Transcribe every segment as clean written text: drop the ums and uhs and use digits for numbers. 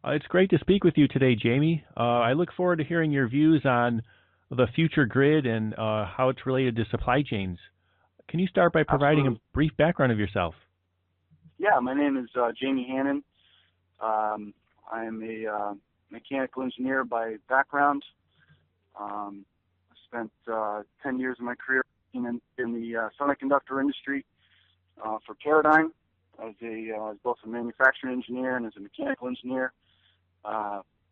It's great to speak with you today, Jamie. I look forward to hearing your views on the future grid and how it's related to supply chains. Can you start by providing a Absolutely. brief background of yourself? Yeah, my name is Jamie Hannon. I am a mechanical engineer by background. I spent 10 years of my career in the semiconductor industry for Teradyne as both a manufacturing engineer and as a mechanical engineer.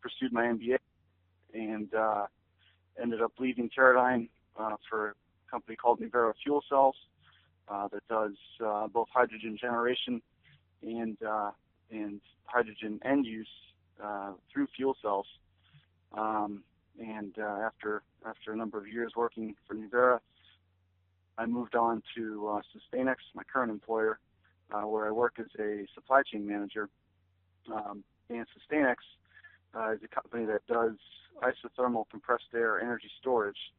Pursued my M.B.A. and ended up leaving Teradyne for a company called Nuvera Fuel Cells that does both hydrogen generation and hydrogen end use through fuel cells. After a number of years working for Nuvera, I moved on to SustainX, my current employer, where I work as a supply chain manager. And SustainX is a company that does isothermal compressed air energy storage.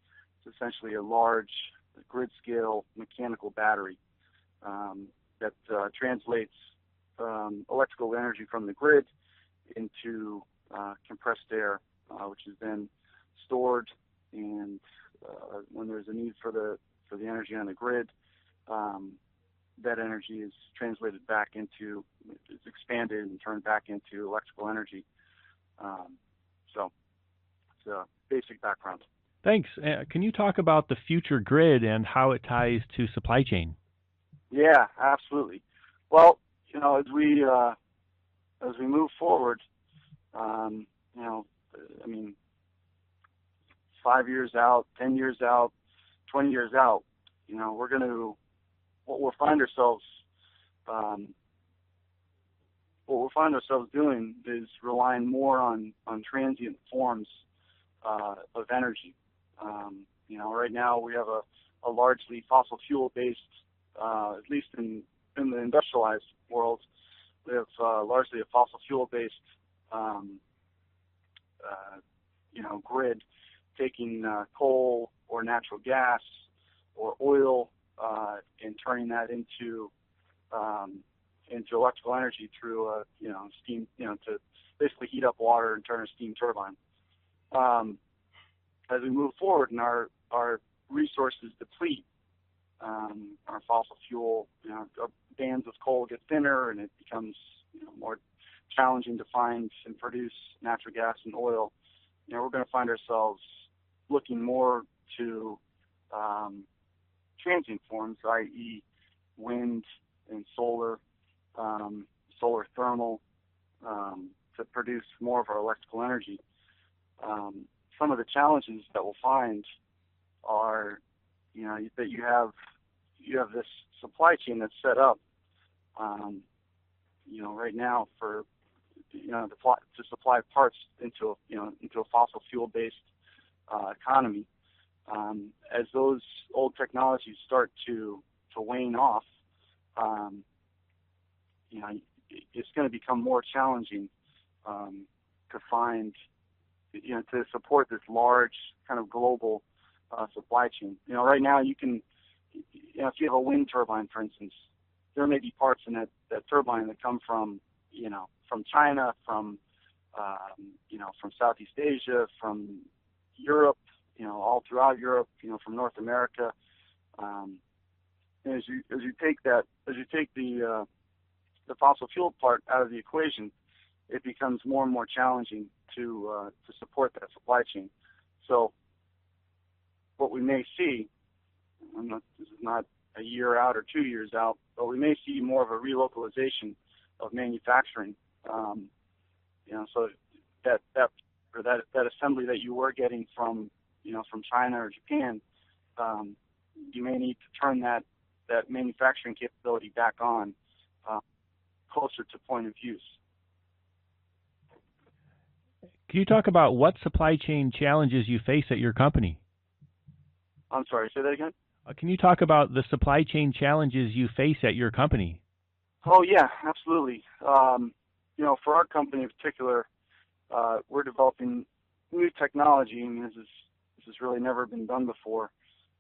It's essentially a large grid-scale mechanical battery that translates electrical energy from the grid into compressed air, which is then stored. And when there's a need for the energy on the grid, that energy is translated back into, it's expanded and turned back into electrical energy. So it's a basic background. Thanks. Can you talk about the future grid and how it ties to supply chain? Yeah, absolutely. Well, as we move forward, 5 years out, 10 years out, 20 years out, what we'll find ourselves doing is relying more on transient forms of energy. Right now we have a largely fossil fuel based, at least in the industrialized world, we have largely a fossil fuel based grid, taking coal or natural gas or oil and turning that into electrical energy through steam, to basically heat up water and turn a steam turbine. As we move forward and our resources deplete, our fossil fuel, our bands of coal get thinner, and it becomes more challenging to find and produce natural gas and oil. We're going to find ourselves looking more to transient forms, i.e., wind and solar, solar thermal, to produce more of our electrical energy. Some of the challenges that we'll find are, that you have this supply chain that's set up, right now for, to supply parts into a fossil fuel based economy. As those old technologies start to wane off, it's going to become more challenging to find, to support this large kind of global supply chain. Right now you can, if you have a wind turbine, for instance, there may be parts in that turbine that come from China, from Southeast Asia, from Europe, all throughout Europe, from North America. And as you take the fossil fuel part out of the equation, it becomes more and more challenging to support that supply chain. So what we may see, this is not a year out or 2 years out, but we may see more of a relocalization of manufacturing. So that assembly that you were getting from China or Japan, you may need to turn that manufacturing capability back on closer to point of use. Can you talk about what supply chain challenges you face at your company? I'm sorry, say that again? Can you talk about the supply chain challenges you face at your company? Oh, yeah, absolutely. For our company in particular, we're developing new technology. I mean, this has really never been done before.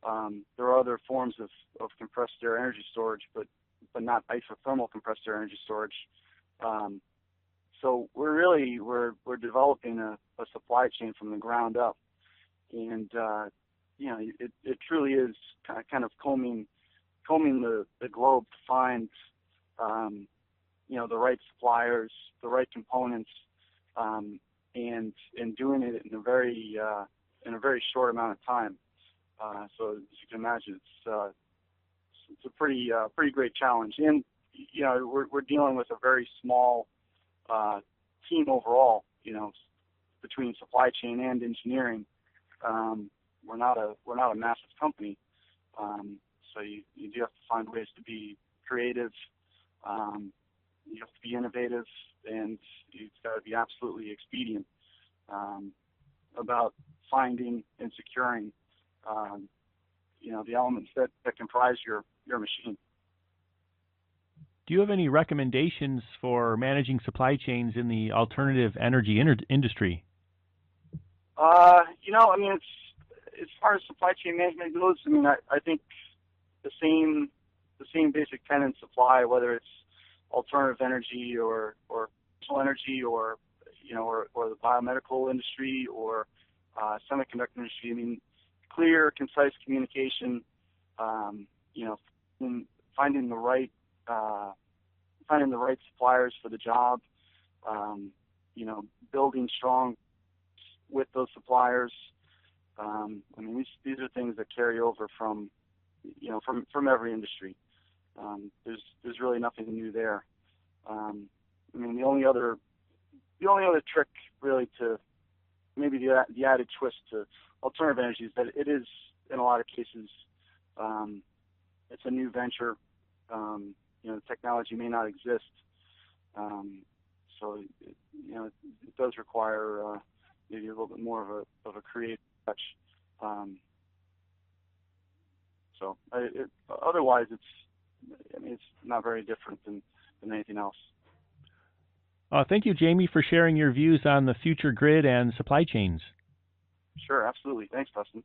There are other forms of compressed air energy storage, but not isothermal compressed air energy storage. So we're we're developing a supply chain from the ground up, and it truly is kind of combing the globe to find the right suppliers, the right components, and doing it in a very short amount of time. So as you can imagine, it's a pretty great challenge, and we're dealing with a very small team overall. Between supply chain and engineering, we're not a massive company, so you do have to find ways to be creative. You have to be innovative, and you've got to be absolutely expedient about finding and securing the elements that comprise your machine. Do you have any recommendations for managing supply chains in the alternative energy industry? It's, as far as supply chain management goes, I think the same basic tenets apply, whether it's alternative energy or energy or the biomedical industry or semiconductor industry. Clear, concise communication, finding the right suppliers for the job, building strong with those suppliers. These are things that carry over from every industry. There's really nothing new there. The only other trick, really, to maybe the added twist to alternative energy is that it is, in a lot of cases, it's a new venture. The technology may not exist, so it does require maybe a little bit more of a creative touch. Otherwise, it's not very different than anything else. Thank you, Jamie, for sharing your views on the future grid and supply chains. Sure, absolutely. Thanks, Dustin.